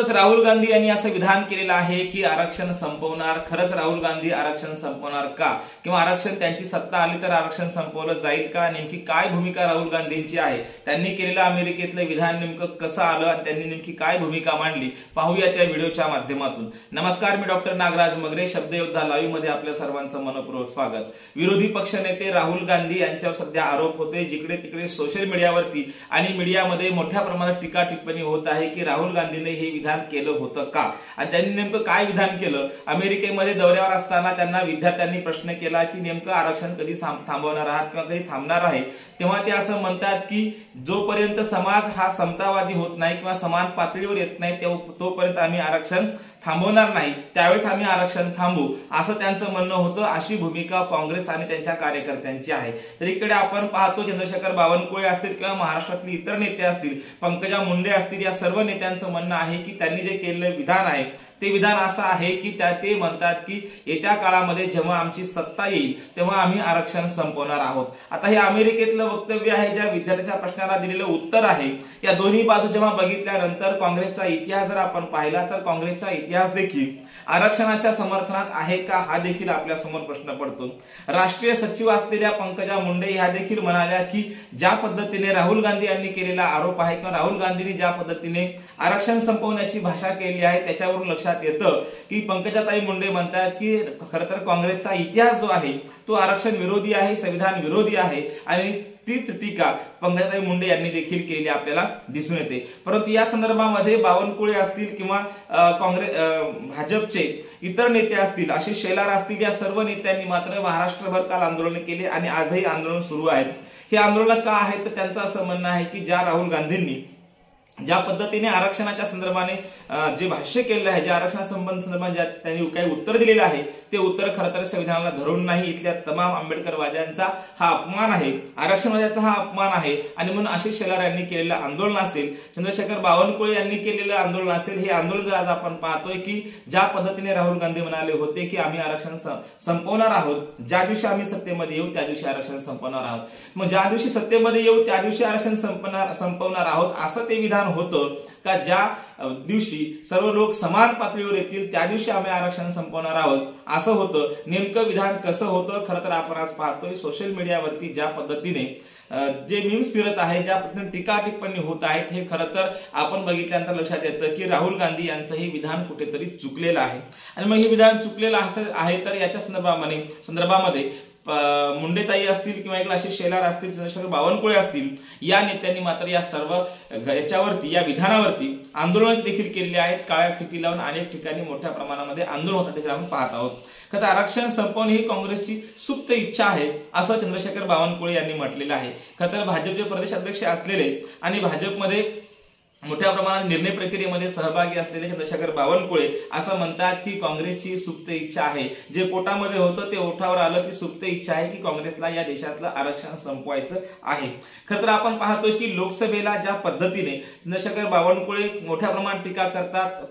नुकतंच राहुल गांधी यांनी असं विधान केलेलं आहे की आरक्षण संपवणार। खरंच राहुल गांधी आरक्षण संपवणार का, किंवा आरक्षण त्यांची सत्ता आली तर आरक्षण संपवलं जाईल का, नेमकी काय भूमिका राहुल गांधींची आहे, त्यांनी केलेलं अमेरिकेतलं विधान नेमकं कसं आलं आणि त्यांनी नेमकी काय भूमिका मांडली, पाहूया त्या व्हिडिओच्या माध्यमातून। नमस्कार, मी डॉक्टर नागराज मगरे, शब्दयोद्धा लाईव्ह मध्ये आपल्या सर्वांचं मनपूर्वक स्वागत। विरोधी पक्षनेते राहुल गांधी यांच्यावर सध्या आरोप होते, जिकडे तिकडे सोशल मीडियावरती आणि मीडियामध्ये मोठ्या प्रमाणात टीका टिप्पणी होत आहे की राहुल गांधीने हे विधान केलं होतं का, आणि त्यांनी नेमकं काय विधान केलं। अमेरिकेमध्ये दौऱ्यावर असताना त्यांना विद्यार्थ्यांनी प्रश्न केला की नेमकं आरक्षण कधी थांबवणार आहात किंवा कधी थांबणार आहे, तेव्हा ते असं म्हणतात की जोपर्यंत समाज हा समतावादी होत नाही किंवा समान पातळीवर येत नाही तोपर्यंत आम्ही आरक्षण थांबवणार नाही, त्यावेळेस आम्ही आरक्षण थांबू, असं त्यांचं म्हणणं होतं। अशी भूमिका काँग्रेस आणि त्यांच्या कार्यकर्त्यांची आहे। तर इकडे आपण पाहतो चंद्रशेखर बावनकुळे असतील किंवा महाराष्ट्रातले इतर नेते असतील, पंकजा मुंडे असतील, या सर्व नेत्यांचं म्हणणं आहे की त्यांनी जे केलेलं विधान आहे ते विधान असं आहे की ते म्हणतात की येत्या काळामध्ये जेव्हा आमची सत्ता येईल तेव्हा आम्ही आरक्षण संपवणार आहोत। आता हे अमेरिकेतलं वक्तव्य आहे, ज्या विद्यार्थ्याच्या प्रश्नाला दिलेलं उत्तर आहे। या दोन्ही बाजू जेव्हा बघितल्यानंतर काँग्रेसचा इतिहास जर आपण पाहिला तर काँग्रेसचा इतिहास देखील आरक्षणाच्या समर्थनात आहे का, हा देखील आपल्या समोर प्रश्न पडतो। राष्ट्रीय सचिव असलेल्या पंकजा मुंडे ह्या देखील म्हणाल्या की ज्या पद्धतीने राहुल गांधी यांनी केलेला आरोप आहे किंवा राहुल गांधींनी ज्या पद्धतीने आरक्षण संपवण्याची भाषा केली आहे त्याच्यावरून लक्षात येतं की पंकजाताई मुंडे म्हणतात की खरं तर काँग्रेसचा इतिहास जो आहे तो आरक्षण विरोधी आहे, संविधान विरोधी आहे, आणि तीच टीका पंकजाताई मुंडे यांनी देखील केली आपल्याला दिसून येते। परंतु या संदर्भामध्ये बावनकुळे असतील किंवा भाजपचे इतर नेते असतील, आशिष शेलार असतील, या सर्व नेत्यांनी मात्र महाराष्ट्रभर काल आंदोलन केले आणि आजही आंदोलन सुरू आहे। हे आंदोलन का आहे तर त्यांचं असं म्हणणं आहे की ज्या राहुल गांधींनी ज्या पद्धतीने आरक्षणाच्या संदर्भाने जे भाष्य केलेलं आहे, ज्या आरक्षणासंदर्भात त्यांनी काही उत्तर दिलेलं आहे ते उत्तर खरं तर संविधानाला धरून नाही, इथल्या तमाम आंबेडकरवाद्यांचा हा अपमान आहे, आरक्षणवाद्याचा हा अपमान आहे, आणि म्हणून आशिष शेलार यांनी केलेलं आंदोलन असेल, चंद्रशेखर बावनकुळे यांनी केलेलं आंदोलन असेल, हे आंदोलन जर आज आपण पाहतोय की ज्या पद्धतीने राहुल गांधी म्हणाले होते की आम्ही आरक्षण संपवणार आहोत, ज्या दिवशी आम्ही सत्तेमध्ये येऊ त्या दिवशी आरक्षण संपवणार आहोत, मग ज्या दिवशी सत्तेमध्ये येऊ त्या दिवशी आरक्षण संपवणार आहोत असं ते विधान होतं का, ज्या दिवशी सर्व लोक समान पातळीवर येतील त्या दिवशी आम्ही आरक्षण संपवणार आहोत असं होतं। नेमकं विधान कसं होतं, खरं तर आपण आज पाहतोय सोशल मीडियावरती ज्या पद्धतीने जे मीम्स फिरत आहे, ज्या पद्धतीने टीका टिप्पणी होत आहेत, हे खरं तर आपण बघितल्यानंतर लक्षात येतं की राहुल गांधी यांचं हे विधान कुठेतरी चुकलेलं आहे। आणि मग हे विधान चुकलेलं आहे तर याच्या संदर्भामध्ये मुंडेताई असतील किंवा एक आशिष शेलार असतील, चंद्रशेखर बावनकुळे असतील, या नेत्यांनी मात्र या सर्व याच्यावरती, या विधानावरती आंदोलन देखील केलेले आहेत। काळ्या फिती लावून अनेक ठिकाणी मोठ्या प्रमाणामध्ये आंदोलन होतात देखील आपण पाहत आहोत। खरं आरक्षण संपवणे ही काँग्रेसची सुप्त इच्छा आहे असं चंद्रशेखर बावनकुळे यांनी म्हटलेलं आहे। खरं तर भाजपचे प्रदेश अध्यक्ष असलेले आणि भाजपमध्ये मोठ्या प्रमाणात निर्णय प्रक्रियेमध्ये सहभागी असलेले चंद्रशेखर बावनकुळे असं म्हणतात की काँग्रेसची सुप्त इच्छा आहे, जे पोटामध्ये होतं ते ओठावर आलं, ती सुप्त इच्छा आहे की काँग्रेसला या देशातलं आरक्षण संपवायचं आहे। खरं तर आपण पाहतोय की लोकसभेला ज्या पद्धतीने चंद्रशेखर बावनकुळे मोठ्या प्रमाणात टीका करतात,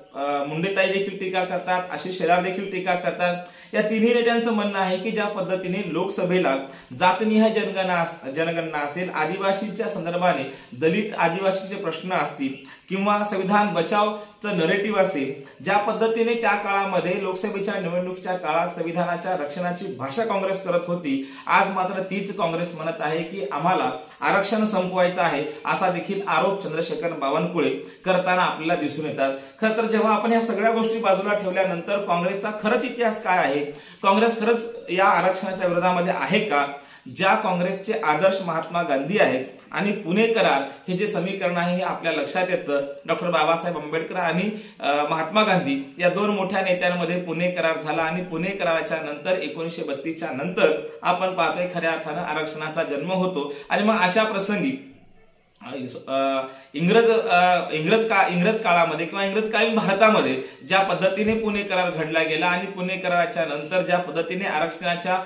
मुंडेताई देखील टीका करतात, आशिष शेलार देखील टीका करतात, या तिन्ही नेत्यांचं म्हणणं आहे की ज्या पद्धतीने लोकसभेला जातनिहाय जनगणना असेल, आदिवासींच्या संदर्भाने दलित आदिवासीचे प्रश्न असतील किंवा संविधान बचावचं नरेटिव्ह असेल, ज्या पद्धतीने त्या काळामध्ये लोकसभेच्या निवडणुकीच्या काळात संविधानाच्या रक्षणाची भाषा काँग्रेस करत होती, आज मात्र तीच काँग्रेस म्हणत आहे की आम्हाला आरक्षण संपवायचं आहे, असा देखील आरोप चंद्रशेखर बावनकुळे करताना आपल्याला दिसून येतात। खरं तर जेव्हा आपण या सगळ्या गोष्टी बाजूला ठेवल्यानंतर काँग्रेसचा खरंच इतिहास काय आहे, काँग्रेस खरंच या आरक्षणाच्या विरोधामध्ये आहे का, ज्या काँग्रेसचे आदर्श महात्मा गांधी आहेत आणि पुणे करार हे जे समीकरण आहे हे आपल्या लक्षात येतं। डॉक्टर बाबासाहेब आंबेडकर आणि महात्मा गांधी या दोन मोठ्या नेत्यांमध्ये पुणे करार झाला आणि पुणे कराराच्या नंतर 1932च्या नंतर आपण पाहतोय खऱ्या अर्थानं आरक्षणाचा जन्म होतो। आणि मग अशा प्रसंगी इंग्रज काळामध्ये किंवा इंग्रजकालीन भारतामध्ये ज्या पद्धतीने पुणे करार घडला गेला आणि पुणे कराराच्या नंतर ज्या पद्धतीने आरक्षणाच्या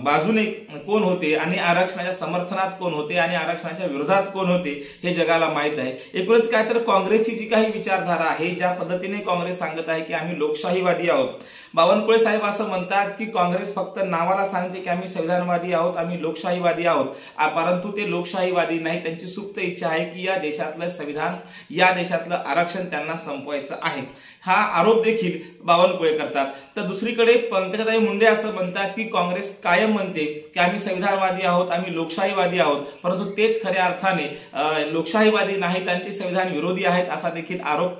बाजूने कोण होते आणि आरक्षणाच्या समर्थनात कोण होते आणि आरक्षणाच्या विरोधात कोण होते हे जगाला माहित आहे। एकूणच काय तर काँग्रेसची जी काही विचारधारा आहे, ज्या पद्धतीने काँग्रेस सांगत आहे की आम्ही लोकशाहीवादी आहोत, बावनकुळे साहेब असं म्हणतात की काँग्रेस फक्त नावाला सांगते की आम्ही संविधानवादी आहोत, आम्ही लोकशाहीवादी आहोत, परंतु ते लोकशाहीवादी नाही, त्यांची सुप्त इच्छा आहे की या देशातलं संविधान, या देशातलं आरक्षण त्यांना संपवायचं आहे, हा आरोप देखील बावनकुळे करतात. तर दुसरीकडे पंकजाताई मुंडे असं म्हणतात की काँग्रेस कायम म्हणते की आम्ही संविधानवादी आहोत, आम्ही लोकशाहीवादी आहोत, परंतु तेच खऱ्या अर्थाने लोकशाहीवादी नाहीत आणि ते संविधान विरोधी आहेत, असा देखील आरोप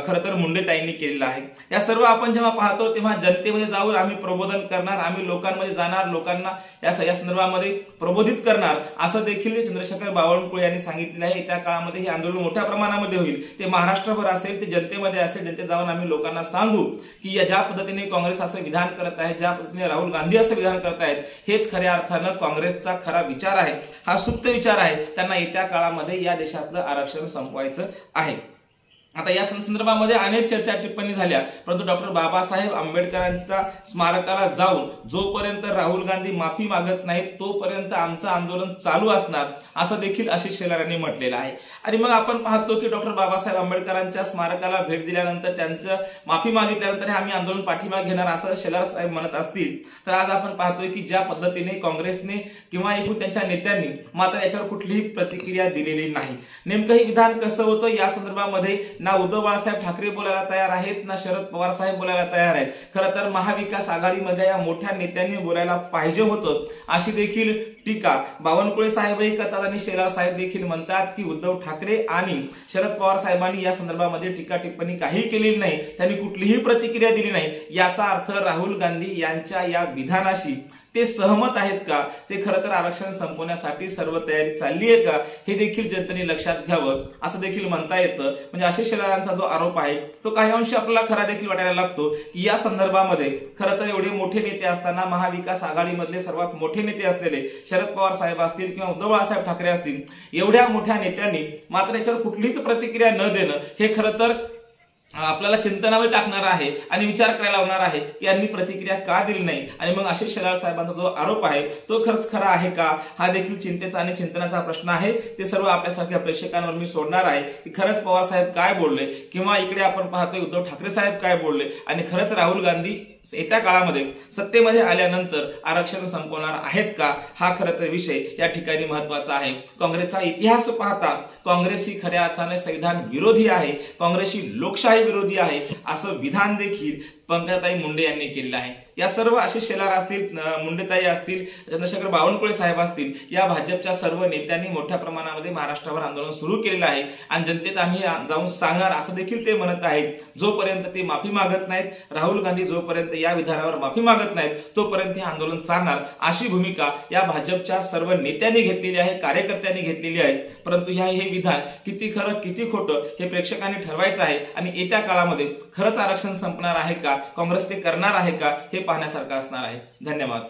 खरं तर मुंडेताईंनी केलेला आहे. या सर्व आपण जेव्हा पाहतो तेव्हा जनतेमध्ये जाऊन आम्ही प्रबोधन करणार, आम्ही लोकांमध्ये जाणार, लोकांना या संदर्भामध्ये प्रबोधित करणार, असं देखील चंद्रशेखर बावनकुळे यांनी सांगितलेलं आहे. त्या काळामध्ये हे आंदोलन मोठ्या प्रमाणामध्ये होईल, ते महाराष्ट्रभर असेल, ते जनतेमध्ये असेल, जनतेत जाऊन आम्ही लोकांना सांगू की ज्या पद्धतीने काँग्रेस असं विधान करत आहे, ज्या पद्धतीने राहुल गांधी असं विधान करत आहेत, हेच खऱ्या अर्थानं काँग्रेसचा खरा विचार आहे, हा सुप्त विचार आहे. त्यांना येत्या काळामध्ये या देशातलं आरक्षण संपवायचं आहे. आता या संदर्भामध्ये अनेक चर्चा टिप्पणी झाल्या, परंतु डॉक्टर बाबासाहेब आंबेडकरांच्या स्मारकाला जाऊन जोपर्यंत राहुल गांधी माफी मागत नाहीत तोपर्यंत आमचं आंदोलन चालू असणार, असं देखील आशिष शेलार यांनी म्हटलेलं आहे. आणि मग आपण पाहतो की डॉक्टर बाबासाहेब आंबेडकरांच्या स्मारकाला भेट दिल्यानंतर, त्यांचं माफी मागितल्यानंतर आम्ही आंदोलन पाठीमागे घेणार असं शेलार साहेब म्हणत असतील, तर आज आपण पाहतोय की ज्या पद्धतीने काँग्रेसने किंवा एकूण त्यांच्या नेत्यांनी मात्र याच्यावर कुठलीही प्रतिक्रिया दिलेली नाही. नेमकं हे विधान कसं होतं या संदर्भामध्ये ना उद्धव बाळासाहेब ठाकरे बोलायला तयार आहेत, ना शरद पवार साहेब बोलायला तयार आहेत. खरं तर महाविकास आघाडीमध्ये या मोठ्या नेत्यांनी बोलायला पाहिजे होतं, अशी देखील टीका बावनकुळे साहेबही करतात आणि शेलार साहेब देखील म्हणतात की उद्धव ठाकरे आणि शरद पवार साहेबांनी या संदर्भामध्ये टीका टिप्पणी काही केलेली नाही, त्यांनी कुठलीही प्रतिक्रिया दिली नाही. याचा अर्थ राहुल गांधी यांच्या या विधानाशी ते सहमत आहेत का, ते खरं तर आरक्षण संपवण्यासाठी सर्व तयारी चालली आहे का, हे देखील जनतेने लक्षात घ्यावं असं देखील म्हणता येतं. म्हणजे आशिष शेलारांचा जो आरोप आहे तो काही अंशी आपल्याला खरा देखील वाटायला लागतो की या संदर्भामध्ये खरं तर एवढे मोठे नेते असताना, महाविकास आघाडीमधले सर्वात मोठे नेते असलेले शरद पवार साहेब असतील किंवा उद्धव बाळासाहेब ठाकरे असतील, एवढ्या मोठ्या नेत्यांनी मात्र याच्यावर कुठलीच प्रतिक्रिया न देणं हे खरं तर आपल्याला चिंतनावर टाकणार आहे आणि विचार करायला लावणार आहे की यांनी प्रतिक्रिया का दिली नाही. आणि मग आशिष शेलार साहेबांचा जो आरोप आहे तो खरंच खरा आहे का, हा देखील चिंतेचा आणि चिंतनाचा प्रश्न आहे. ते सर्व आपल्यासारख्या प्रेक्षकांवर मी सोडणार आहे की खरंच पवार साहेब काय बोलले, किंवा इकडे आपण पाहतोय उद्धव ठाकरे साहेब काय बोलले, आणि खरंच राहुल गांधी येत्या काळामध्ये सत्तेमध्ये आल्यानंतर आरक्षण संपवणार आहेत का, हा खरं तर विषय या ठिकाणी महत्वाचा आहे. काँग्रेसचा इतिहास पाहता काँग्रेस ही खऱ्या अर्थाने संविधान विरोधी आहे, काँग्रेस ही लोकशाही विरोधी आहे, असं विधान देखील पंकजाताई मुंडे यांनी केलेलं आहे. या सर्व आशिष शेलार असतील, मुंडेताई असतील, चंद्रशेखर बावनकुळे साहेब असतील, या भाजपच्या सर्व नेत्यांनी मोठ्या प्रमाणामध्ये महाराष्ट्रावर आंदोलन सुरू केलेलं आहे आणि जनतेत आम्ही जाऊन सांगणार असं देखील ते म्हणत आहेत. जोपर्यंत ते माफी मागत नाहीत, राहुल गांधी जोपर्यंत या विधानावर माफी मागत नाहीत, तोपर्यंत हे आंदोलन चालणार, अशी भूमिका या भाजपच्या सर्व नेत्यांनी घेतलेली आहे, कार्यकर्त्यांनी घेतलेली आहे. परंतु हे विधान किती खरं किती खोटं हे प्रेक्षकांनी ठरवायचं आहे आणि येत्या काळामध्ये खरंच आरक्षण संपणार आहे का, काँग्रेस ते करणार आहे का, हे पाहण्यासारखं असणार आहे. धन्यवाद.